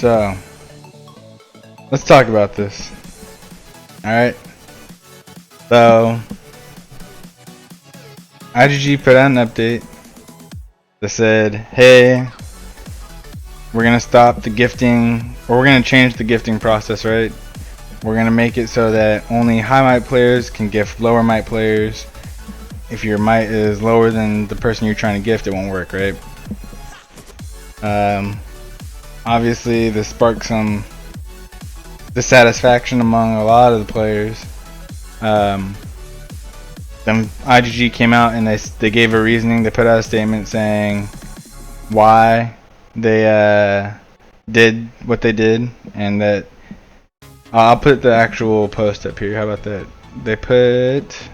So, let's talk about this. Alright. So, IGG put out an update that said, hey, we're going to stop the gifting, or we're going to change the gifting process, right? We're going to make it so that only high might players can gift lower might players. If your might is lower than the person you're trying to gift, it won't work, right? Obviously, this sparked some dissatisfaction among a lot of the players. Then IGG came out and they gave a reasoning. They put out a statement saying why they did what they did, and that I'll put the actual post up here. How about that? They put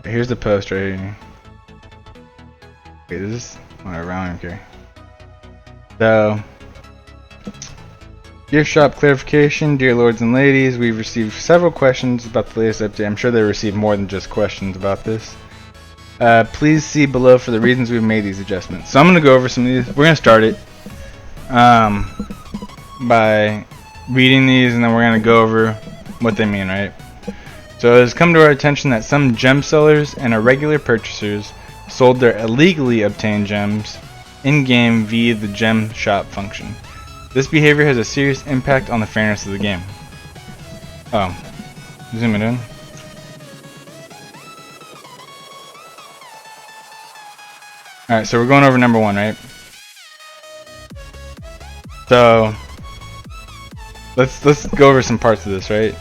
here's the post right here. Wait, is this whatever? I don't care. So, gift shop clarification, dear lords and ladies, we've received several questions about the latest update. I'm sure they received more than just questions about this. Please see below for the reasons we've made these adjustments. So I'm gonna go over some of these. We're gonna start it by reading these, and then we're gonna go over what they mean, right? So it has come to our attention that some gem sellers and irregular purchasers sold their illegally obtained gems in-game via the gem shop function. This behavior has a serious impact on the fairness of the game. Oh, zoom it in. Alright, so we're going over number one, right? So let's go over some parts of this, right?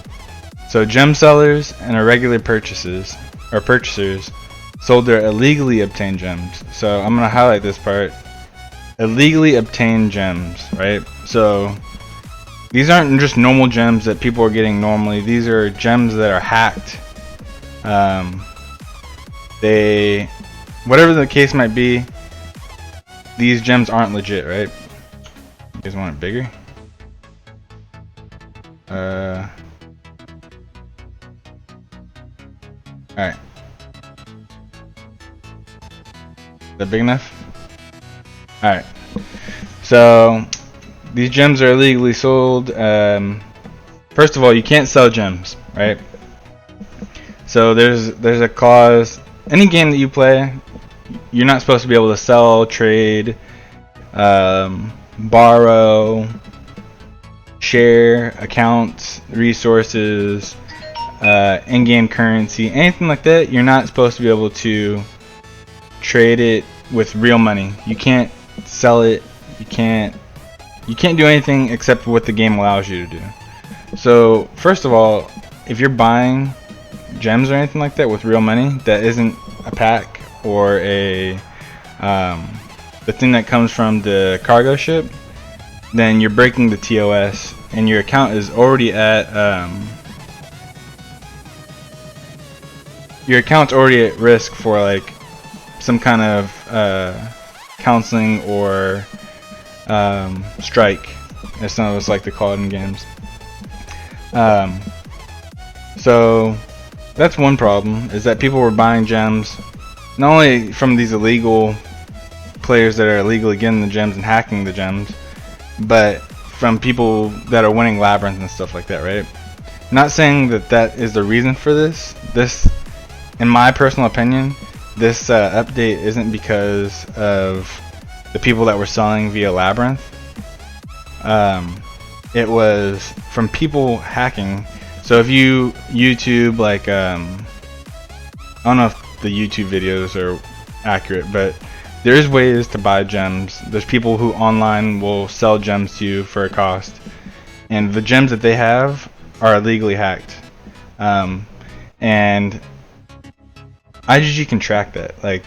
So gem sellers and irregular purchasers sold their illegally obtained gems. So I'm gonna highlight this part. Illegally obtained gems, right? So these aren't just normal gems that people are getting normally. These are gems that are hacked. Whatever the case might be, these gems aren't legit, right? You guys want it bigger? Alright. Is that big enough? Alright. So, these gems are illegally sold. First of all, you can't sell gems, right? So there's a clause. Any game that you play, you're not supposed to be able to sell, trade, borrow, share accounts, resources, in-game currency, anything like that. You're not supposed to be able to trade it with real money. You can't sell it. You can't do anything except what the game allows you to do. So first of all, if you're buying gems or anything like that with real money that isn't a pack or a the thing that comes from the cargo ship, then you're breaking the TOS, and your account is already at your account's already at risk for like some kind of counseling or strike, as some of us like to call it in games. So that's one problem, is that people were buying gems not only from these illegal players that are illegally getting the gems and hacking the gems, but from people that are winning labyrinth and stuff like that, right? Not saying that that is the reason for this. This, in my personal opinion, this update isn't because of the people that were selling via labyrinth. It was from people hacking. So if you YouTube, like I don't know if the YouTube videos are accurate, but there's ways to buy gems. There's people who online will sell gems to you for a cost, and the gems that they have are illegally hacked. And IGG can track that. Like,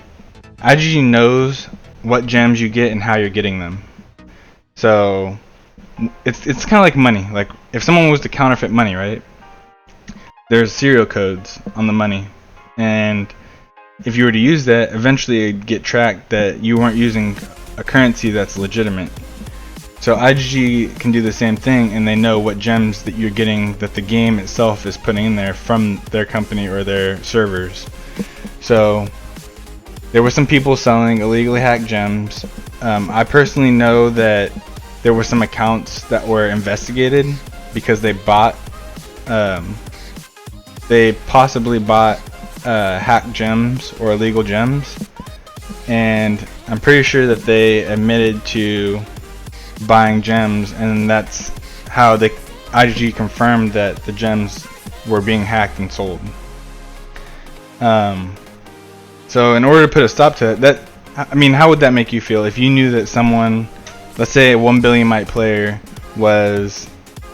IGG knows what gems you get and how you're getting them. So it's kind of like money. Like, if someone was to counterfeit money, right? There's serial codes on the money, and if you were to use that, eventually it'd get tracked that you weren't using a currency that's legitimate. So IGG can do the same thing, and they know what gems that you're getting, that the game itself is putting in there from their company or their servers. So There were some people selling illegally hacked gems. I personally know that there were some accounts that were investigated because they possibly bought hacked gems or illegal gems, and I'm pretty sure that they admitted to buying gems, and that's how the IGG confirmed that the gems were being hacked and sold. So in order to put a stop to it, I mean, how would that make you feel if you knew that someone, let's say a 1 billion myte player, was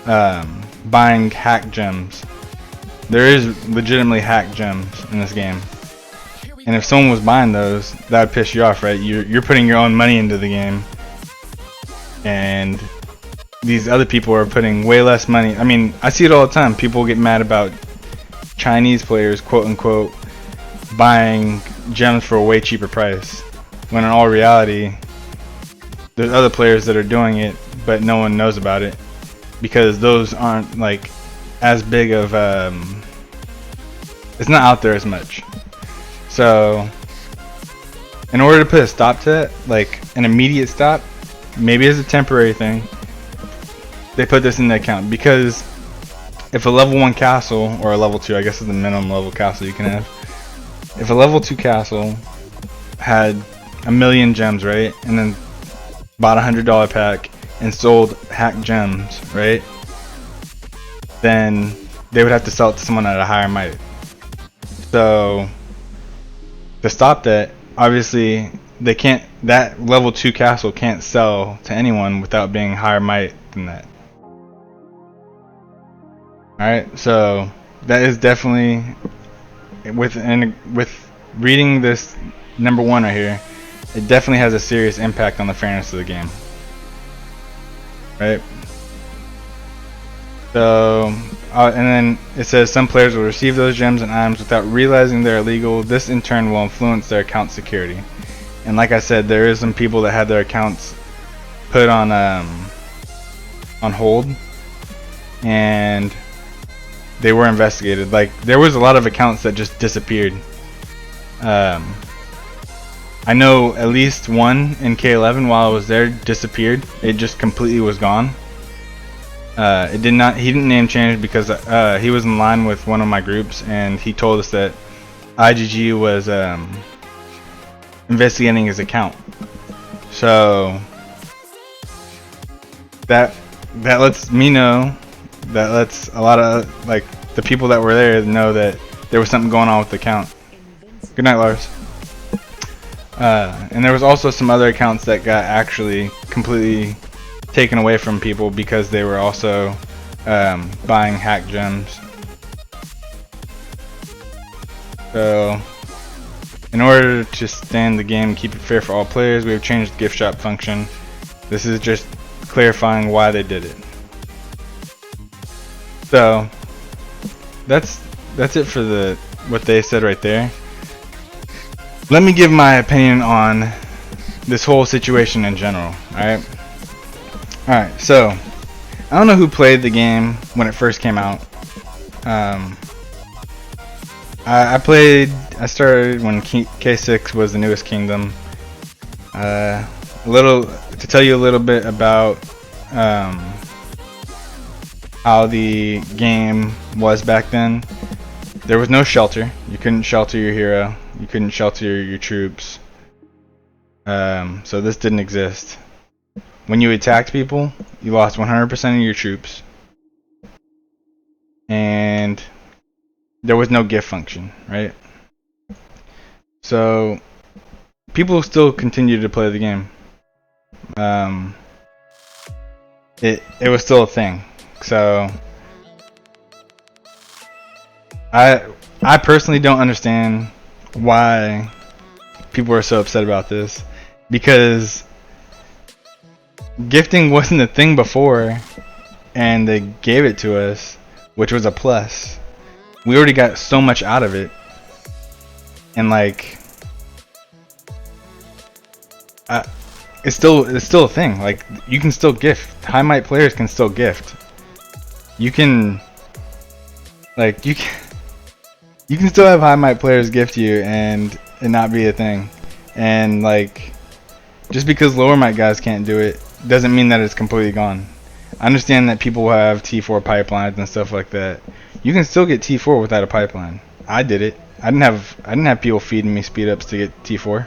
buying hacked gems? There is legitimately hacked gems in this game, and if someone was buying those, that would piss you off, right? You're putting your own money into the game, and these other people are putting way less money. I mean, I see it all the time. People get mad about Chinese players, quote unquote, buying gems for a way cheaper price, when in all reality there's other players that are doing it, but no one knows about it because those aren't like as big of it's not out there as much. So in order to put a stop to it, like an immediate stop, maybe as a temporary thing, they put this in the account, because if a level 1 castle, or a level 2, I guess is the minimum level castle you can have, if a level 2 castle had 1,000,000 gems, right, and then bought a $100 pack and sold hacked gems, right, then they would have to sell it to someone at a higher myte. So to stop that, obviously they can't, that level 2 castle can't sell to anyone without being higher myte than that. Alright, so that is definitely, with reading this number 1 right here, it definitely has a serious impact on the fairness of the game. Right? So, and then it says some players will receive those gems and items without realizing they're illegal. This in turn will influence their account security. And like I said, there is some people that had their accounts put on hold, and they were investigated. Like, there was a lot of accounts that just disappeared. I know at least one in K11 while I was there disappeared. It just completely was gone. He didn't name change because he was in line with one of my groups, and he told us that IGG was investigating his account. So that lets me know, that lets a lot of, like, the people that were there know that there was something going on with the account. Good night, Lars. And there was also some other accounts that got actually completely taken away from people because they were also buying hacked gems. So in order to stand the game and keep it fair for all players, we have changed the gift shop function. This is just clarifying why they did it. So that's it for what they said right there. Let me give my opinion on this whole situation in general. Alright, so I don't know who played the game when it first came out. I started when K6 was the newest kingdom. To tell you a little bit about how the game was back then. There was no shelter. You couldn't shelter your hero. You couldn't shelter your troops. So this didn't exist. When you attacked people, you lost 100% of your troops. And there was no gift function, right? So people still continued to play the game. It was still a thing. So I personally don't understand why people are so upset about this, because gifting wasn't a thing before, and they gave it to us, which was a plus. We already got so much out of it, and like, it's still a thing. Like, you can still gift. High myte players can still gift. You can still have high myte players gift you and it not be a thing. And like, just because lower mic guys can't do it doesn't mean that it's completely gone. I understand that people have T4 pipelines and stuff like that. You can still get T4 without a pipeline. I did it. I didn't have people feeding me speed ups to get T4.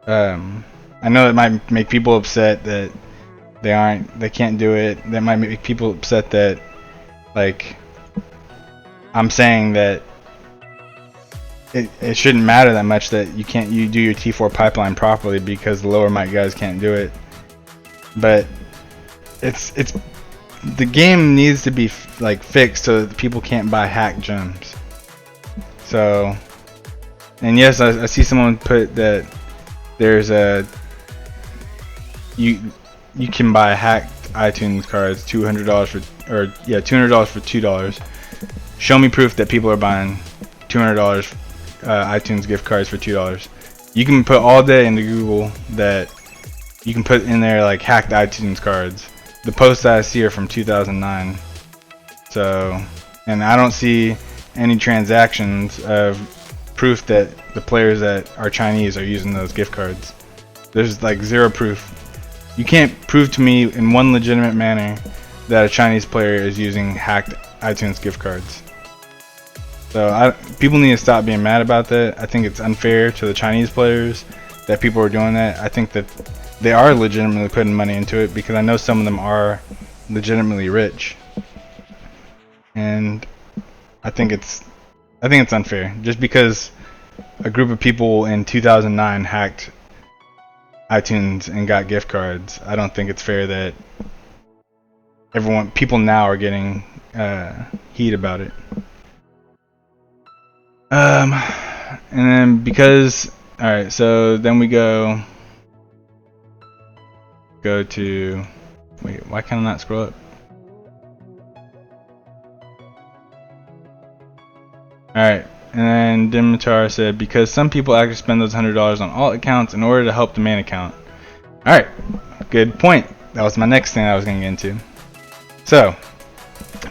I know it might make people upset that they can't do it. That might make people upset that, like, I'm saying that it shouldn't matter that much that you do your T4 pipeline properly because the lower mic guys can't do it. But it's the game needs to be like fixed so that people can't buy hacked gems. So, and yes, I see someone put that there's you can buy hacked iTunes cards, $200 for $200 for $2. Show me proof that people are buying $200 iTunes gift cards for $2. You can put all day into Google that you can put in there like hacked iTunes cards. The posts that I see are from 2009. So, and I don't see any transactions of proof that the players that are Chinese are using those gift cards. There's like zero proof. You can't prove to me in one legitimate manner that a Chinese player is using hacked iTunes gift cards. So people need to stop being mad about that. I think it's unfair to the Chinese players that people are doing that. I think that they are legitimately putting money into it because I know some of them are legitimately rich. And I think it's unfair. Just because a group of people in 2009 hacked iTunes and got gift cards, I don't think it's fair that people now are getting heat about it. And then because, alright, so then we go to, wait, why can I not scroll up? Alright, and then Dimitar said, because some people actually spend those $100 on alt accounts in order to help the main account. Alright, good point. That was my next thing I was going to get into. So,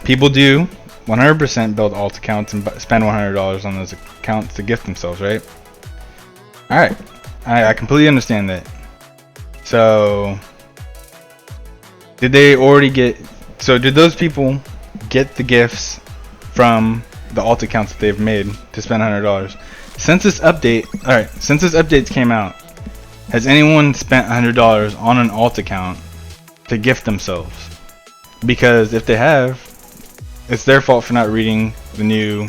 people do 100% build alt accounts and spend $100 on those accounts to gift themselves, right? Alright, I completely understand that. So, did those people get the gifts from the alt accounts that they've made to spend $100? Since this updates came out, has anyone spent $100 on an alt account to gift themselves? Because if they have, it's their fault for not reading the new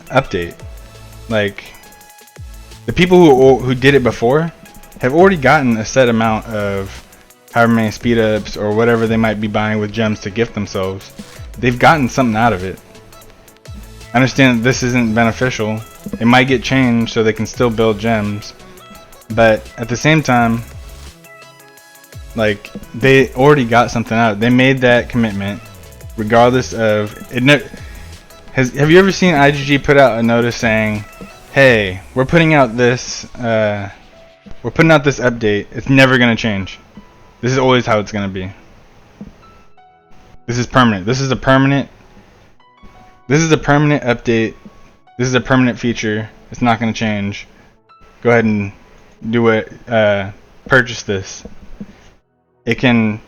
update. Like, the people who did it before have already gotten a set amount of however many speed ups or whatever they might be buying with gems to gift themselves. They've gotten something out of it. I understand that this isn't beneficial. It might get changed so they can still build gems, but at the same time, like, they already got something out. They made that commitment regardless of it. Have you ever seen IGG put out a notice saying, hey, we're putting out this update, it's never going to change, this is always how it's going to be, this is permanent, this is a permanent update, this is a permanent feature, it's not going to change, go ahead and do it, purchase this. It can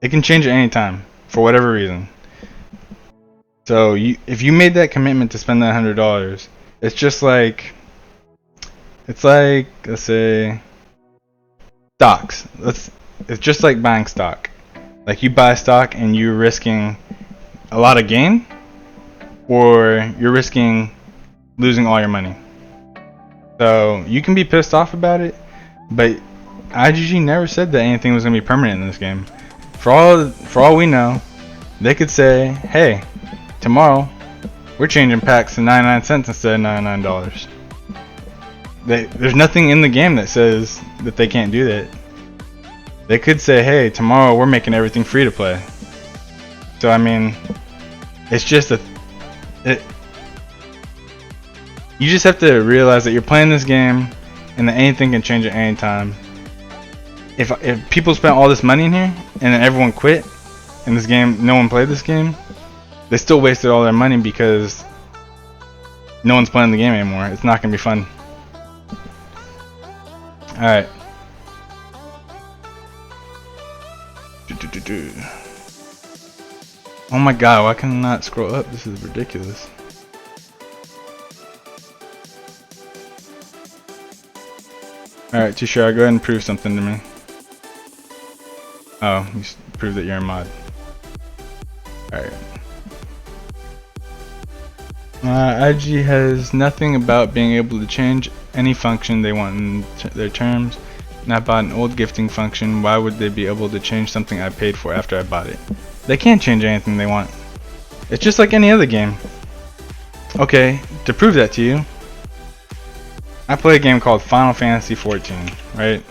change at any time for whatever reason. So if you made that commitment to spend that $100, it's just like, it's like, let's say stocks. It's just like buying stock. Like, you buy stock and you're risking a lot of gain, or you're risking losing all your money. So you can be pissed off about it, but IGG never said that anything was going to be permanent in this game. For all we know, they could say, hey, tomorrow we're changing packs to 99 cents instead of $99. There's nothing in the game that says that they can't do that. They could say, hey, tomorrow we're making everything free to play. So I mean, it's just you just have to realize that you're playing this game and that anything can change at any time. If people spent all this money in here and then everyone quit and this game, no one played this game, they still wasted all their money because no one's playing the game anymore. It's not gonna be fun. Alright. Oh my god, why can I not scroll up? This is ridiculous. Alright, Tushar, go ahead and prove something to me. Oh, you prove that you're a mod. Alright. IG has nothing about being able to change any function they want in their terms. Not bought an old gifting function. Why would they be able to change something I paid for after I bought it? They can't change anything they want. It's just like any other game. Okay, to prove that to you, I play a game called Final Fantasy 14, right?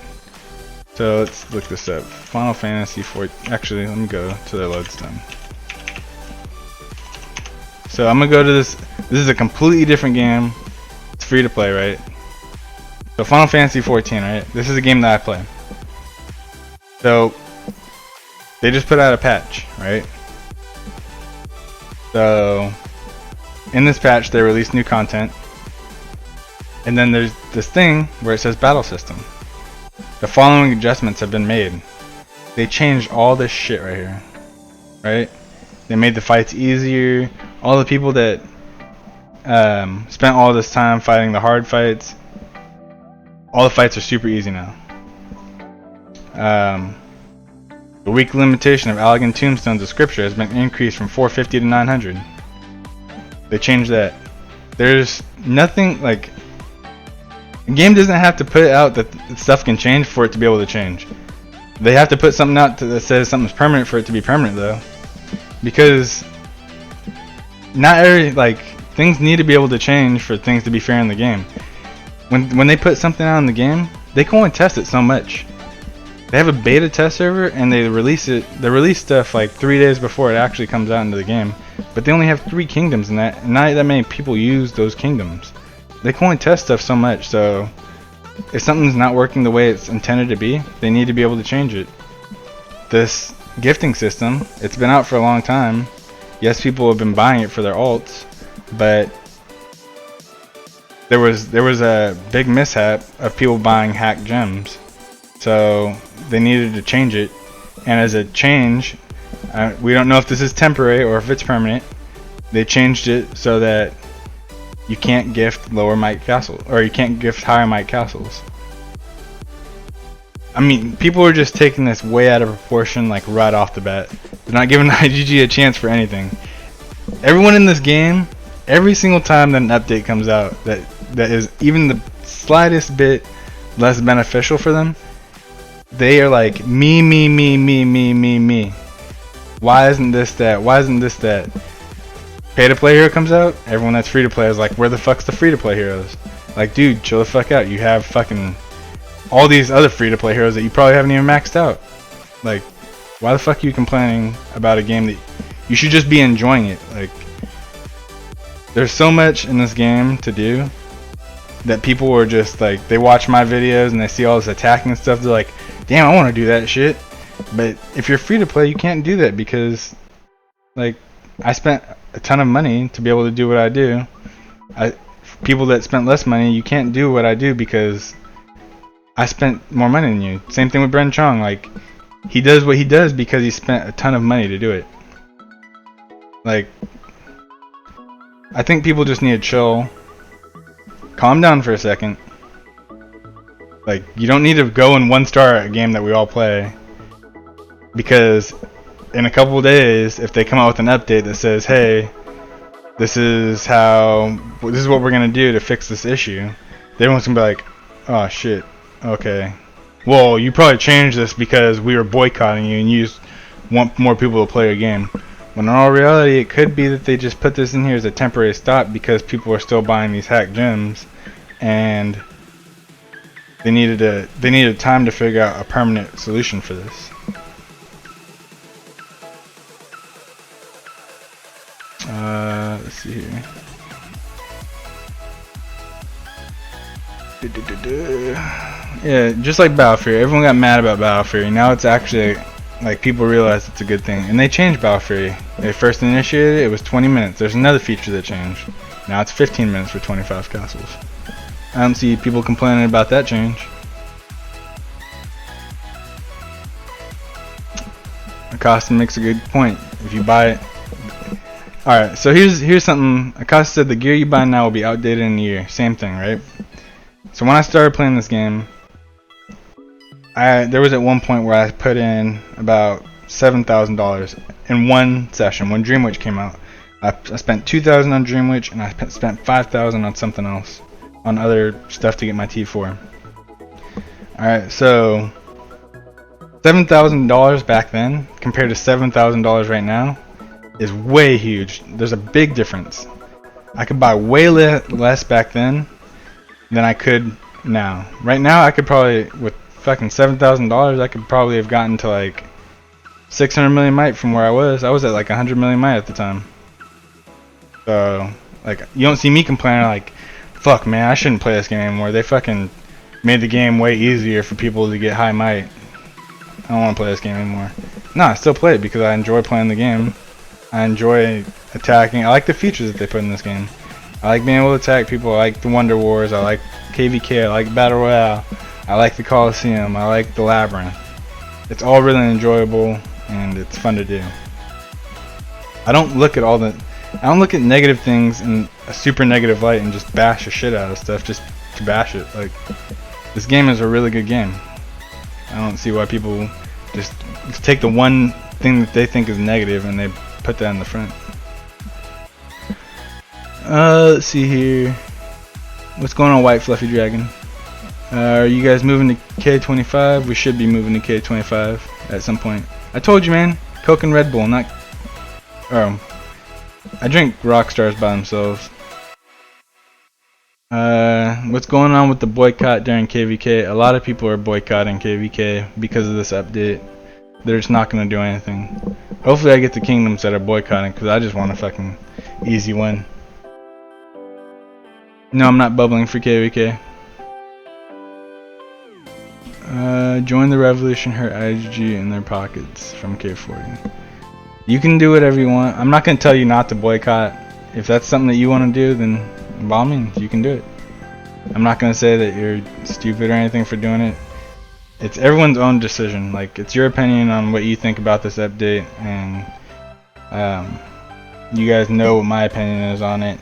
So let's look this up. Final Fantasy 14. Actually, let me go to the load time. So I'm gonna go to this. This is a completely different game. It's free to play, right? So Final Fantasy 14, right? This is a game that I play. So they just put out a patch, right? So in this patch, they released new content, and then there's this thing where it says battle system. The following adjustments have been made. They changed all this shit right here, right? They made the fights easier. All the people that spent all this time fighting the hard fights, all the fights are super easy now. The week limitation of elegant tombstones of scripture has been increased from 450 to 900. They changed that. There's nothing like. The game doesn't have to put out that stuff can change for it to be able to change. They have to put something out that says something's permanent for it to be permanent, though, because not every things need to be able to change for things to be fair in the game. When they put something out in the game, they can only test it so much. They have a beta test server and they release it. They release stuff like 3 days before it actually comes out into the game, but they only have 3 kingdoms in that, and not that many people use those kingdoms. They can only test stuff so much, so if something's not working the way it's intended to be, they need to be able to change it. This gifting system, it's been out for a long time. Yes, people have been buying it for their alts, but there was a big mishap of people buying hacked gems, so they needed to change it. And as a change, we don't know if this is temporary or if it's permanent. They changed it so that you can't gift lower might castles, or you can't gift higher might castles. I mean, people are just taking this way out of proportion, like right off the bat. They're not giving IGG a chance for anything. Everyone in this game, every single time that an update comes out that is even the slightest bit less beneficial for them, they are like, me. Why isn't this that? Why isn't this that? Pay to play hero comes out, everyone that's free to play is like, where the fuck's the free to play heroes? Like, dude, chill the fuck out. You have fucking all these other free to play heroes that you probably haven't even maxed out. Like, why the fuck are you complaining about a game that you should just be enjoying it? Like, there's so much in this game to do that people are just like, they watch my videos and they see all this attacking stuff, they're like, damn, I want to do that shit. But if you're free to play, you can't do that, because like, I spent a ton of money to be able to do what I do. People that spent less money, you can't do what I do because I spent more money than you. Same thing with Bren Chong. Like, he does what he does because he spent a ton of money to do it. Like, I think people just need to chill, calm down for a second. Like, you don't need to go in 1-star a game that we all play, because in a couple of days, if they come out with an update that says, hey, this is what we're gonna do to fix this issue, everyone's gonna be like, oh shit, okay, well, you probably changed this because we were boycotting you and you just want more people to play your game. When in all reality, it could be that they just put this in here as a temporary stop because people are still buying these hacked gems, and they needed time to figure out a permanent solution for this. Let's see here. Yeah, just like Battle Fury, everyone got mad about Battle Fury. Now it's actually like, people realize it's a good thing, and they changed Battle Fury. They first initiated it, it was 20 minutes. There's another feature that changed. Now it's 15 minutes for 25 castles. I don't see people complaining about that change. Acosta makes a good point. If you buy it, alright. So here's something. Acosta said the gear you buy now will be outdated in a year. Same thing, right? So when I started playing this game, there was at one point where I put in about $7,000 in one session when Dream Witch came out. I spent $2,000 on Dream Witch and I spent $5,000 on something else, on other stuff to get my T4. Alright, so $7,000 back then compared to $7,000 right now is way huge. There's a big difference. I could buy way less back then than I could now. Right now I could probably, with fucking $7,000, I could probably have gotten to like 600 million might from where I was. I was at like 100 million might at the time. So like, you don't see me complaining like, fuck man, I shouldn't play this game anymore. They fucking made the game way easier for people to get high might. I don't want to play this game anymore. No, I still play it because I enjoy playing the game. I enjoy attacking. I like the features that they put in this game. I like being able to attack people. I like the Wonder Wars. I like KVK. I like Battle Royale. I like the Coliseum. I like the Labyrinth. It's all really enjoyable and it's fun to do. I don't look at negative things in a super negative light and just bash the shit out of stuff just to bash it. Like, this game is a really good game. I don't see why people just take the one thing that they think is negative and they put that in the front. Let's see here. What's going on, White Fluffy Dragon? Are you guys moving to K25? We should be moving to K25 at some point. I told you, man. Coke and Red Bull, not... Oh. I drink Rockstars by themselves. What's going on with the boycott during KVK? A lot of people are boycotting KVK because of this update. They're just not going to do anything. Hopefully I get the kingdoms that are boycotting because I just want a fucking easy win. No, I'm not bubbling for KVK. Join the revolution, hurt IGG in their pockets from K40. You can do whatever you want. I'm not going to tell you not to boycott. If that's something that you want to do, then by all means, you can do it. I'm not going to say that you're stupid or anything for doing it. It's everyone's own decision. Like, it's your opinion on what you think about this update, and you guys know what my opinion is on it.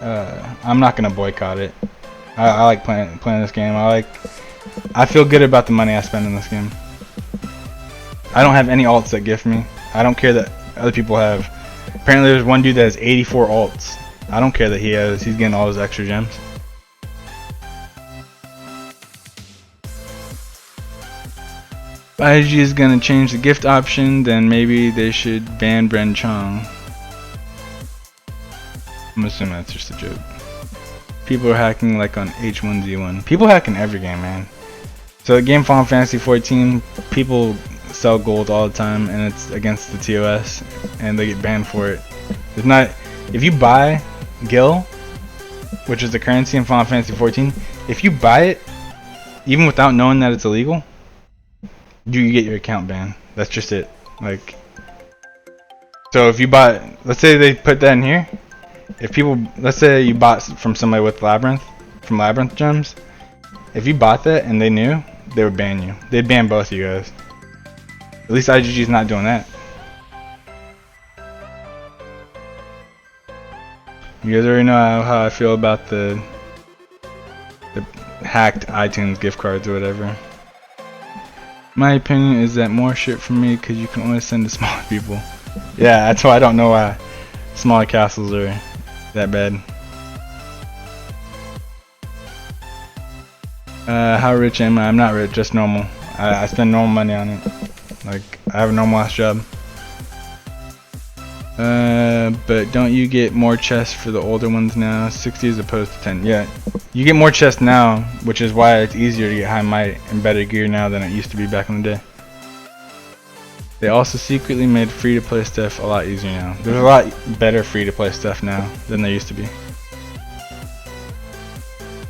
I'm not going to boycott it. I like playing this game. I feel good about the money I spend in this game. I don't have any alts that gift me. I don't care that other people have. Apparently there's one dude that has 84 alts. I don't care that he's getting all his extra gems. If IG is gonna change the gift option, then maybe they should ban Bren Chong. I'm assuming that's just a joke. People are hacking like on H1Z1. People hack in every game, man. So the game Final Fantasy 14, people sell gold all the time and it's against the TOS and they get banned for it. It's not, if you buy Gil, which is the currency in Final Fantasy 14, if you buy it even without knowing that it's illegal, you get your account banned. That's just it. Like, so if you bought, let's say they put that in here, if people, let's say you bought from somebody with Labyrinth, from Labyrinth gems, if you bought that and they knew, they would ban you. They'd ban both of you guys. At least IGG is not doing that. You guys already know how I feel about the hacked iTunes gift cards or whatever. My opinion is that more shit for me because you can only send to smaller people. Yeah, that's why I don't know why smaller castles are that bad. How rich am I? I'm not rich, just normal. I spend normal money on it. Like, I have a normal ass job. But don't you get more chests for the older ones now? 60 as opposed to 10. Yeah, you get more chests now, which is why it's easier to get high might and better gear now than it used to be back in the day. They also secretly made free-to-play stuff a lot easier now. There's a lot better free-to-play stuff now than there used to be.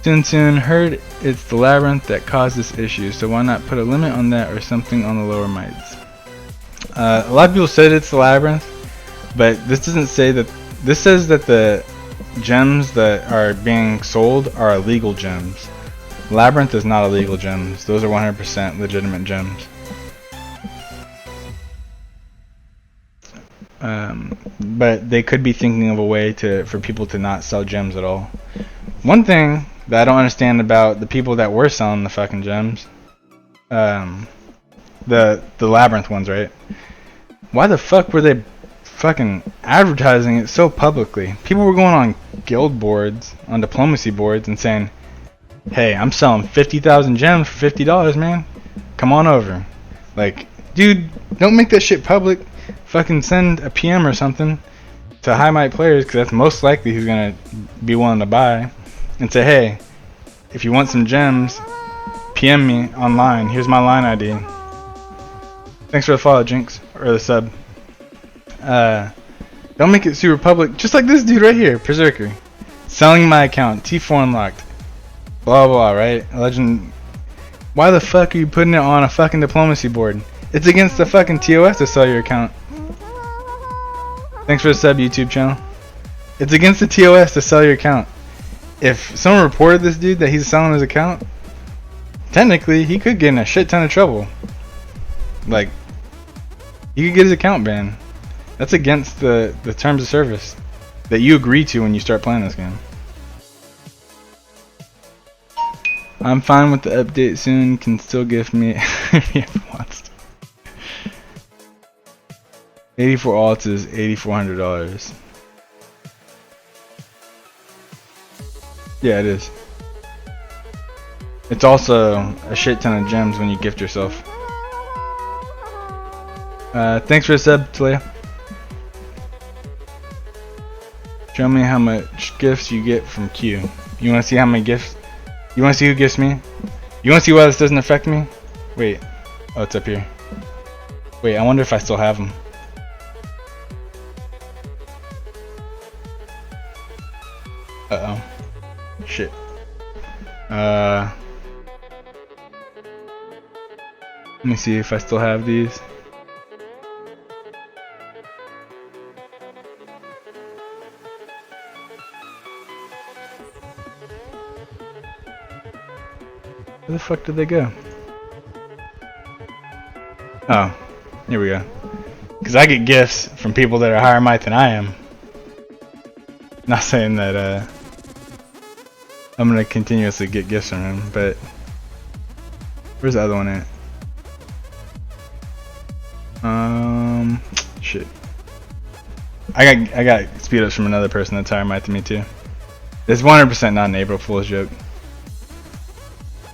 Tsun Tsun heard it's the Labyrinth that caused this issue, so why not put a limit on that or something on the lower mites? A lot of people said it's the Labyrinth, but this doesn't say that. This says that the gems that are being sold are illegal gems. Labyrinth is not illegal gems. Those are 100% legitimate gems. But they could be thinking of a way for people to not sell gems at all. One thing that I don't understand about the people that were selling the fucking gems, the labyrinth ones, right? Why the fuck were they fucking advertising it so publicly? People were going on guild boards, on diplomacy boards, and saying, "Hey, I'm selling 50,000 gems for $50, man. Come on over." Like, dude, don't make that shit public. Fucking send a PM or something to high might players, because that's most likely who's gonna be willing to buy, and say, "Hey, if you want some gems, PM me online. Here's my line ID." Thanks for the follow, Jinx, or the sub. Don't make it super public. Just like this dude right here, Berserker, selling my account, T4 unlocked, blah blah, right? Legend. Why the fuck are you putting it on a fucking diplomacy board? It's against the fucking TOS to sell your account. Thanks for the sub, YouTube channel. It's against the TOS to sell your account. If someone reported this dude that he's selling his account, technically he could get in a shit ton of trouble. Like, he could get his account banned. That's against the terms of service that you agree to when you start playing this game. I'm fine with the update soon. Can still gift me if he ever wants to. 84 alts is $8,400. Yeah, it is. It's also a shit ton of gems when you gift yourself. Thanks for the sub, Talia. Show me how much gifts you get from Q. You want to see how many gifts? You want to see who gifts me? You want to see why this doesn't affect me? Wait. Oh, it's up here. Wait, I wonder if I still have them. Uh-oh. Shit. Let me see if I still have these. Where the fuck did they go? Oh, here we go. Because I get gifts from people that are higher might than I am. Not saying that I'm gonna continuously get gifts from him, but where's the other one at? Shit. I got speed ups from another person that's higher might than me too. It's 100% not an April Fool's joke.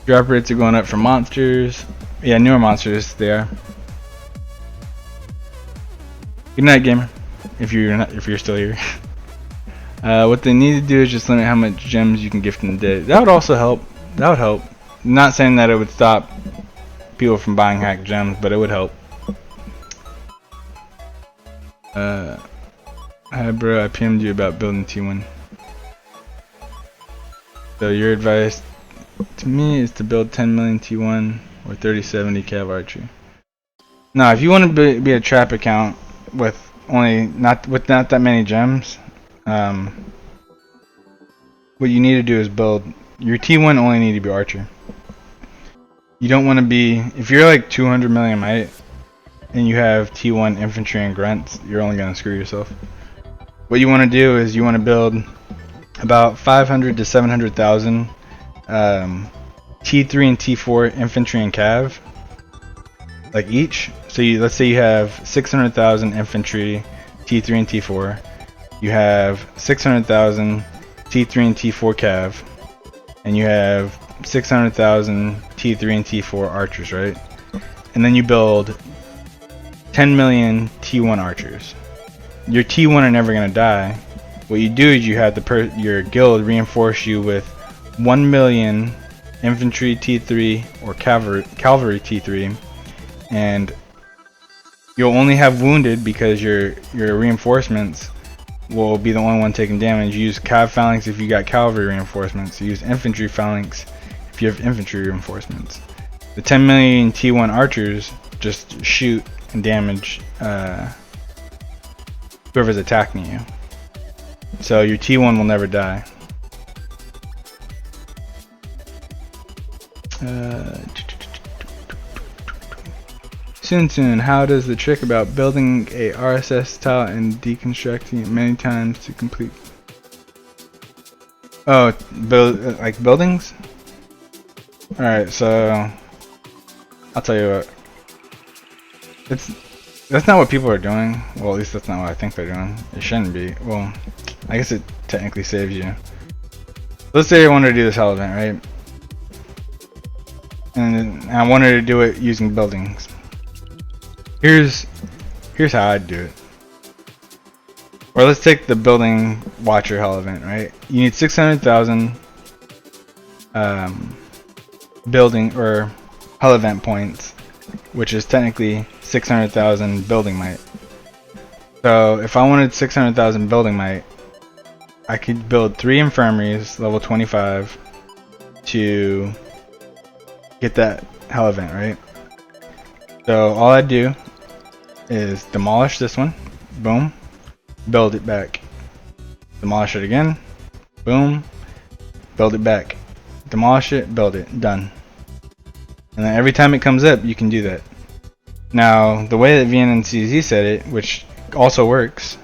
Drop rates are going up for monsters. Yeah, newer monsters they are. Good night, gamer. If you're still here. What they need to do is just limit how much gems you can gift in a day. That would also help. That would help. I'm not saying that it would stop people from buying hacked gems, but it would help. Hi bro, I PM'd you about building T1. So your advice to me is to build 10 million T1 or 3070 Cav Archer. Now, if you want to be a trap account with not that many gems, what you need to do is build your T1 only need to be Archer. You don't want to be, if you're like 200 million might and you have T1 infantry and grunts, you're only gonna screw yourself. What you want to do is you want to build about 500 to 700,000 T3 and T4 infantry and cav, like each. So let's say you have 600,000 infantry T3 and T4. You have 600,000 T3 and T4 cav, and you have 600,000 T3 and T4 archers, right? And then you build 10 million T1 archers. Your T1 are never gonna die. What you do is you have your guild reinforce you with 1 million infantry T3 or cavalry T3, and you'll only have wounded because your reinforcements will be the only one taking damage. Use cav phalanx if you got cavalry reinforcements. Use infantry phalanx if you have infantry reinforcements. The 10 million T1 archers just shoot and damage whoever's attacking you. So your T1 will never die. Tsun Tsun, how does the trick about building a RSS tile and deconstructing it many times to complete? Oh, build like buildings? Alright, so I'll tell you what. That's not what people are doing. Well, at least that's not what I think they're doing. It shouldn't be. Well, I guess it technically saves you. Let's say I wanted to do this hell event, right? And I wanted to do it using buildings. Here's how I'd do it. Or let's take the building watcher hell event, right? You need 600,000 building or hell event points, which is technically 600,000 building might. So if I wanted 600,000 building might, I could build 3 infirmaries level 25 to get that hell event, right? So all I do is demolish this one, boom, build it back, demolish it again, boom, build it back, demolish it, build it, done. And then every time it comes up, you can do that. Now, the way that VNNCZ said it, which also works,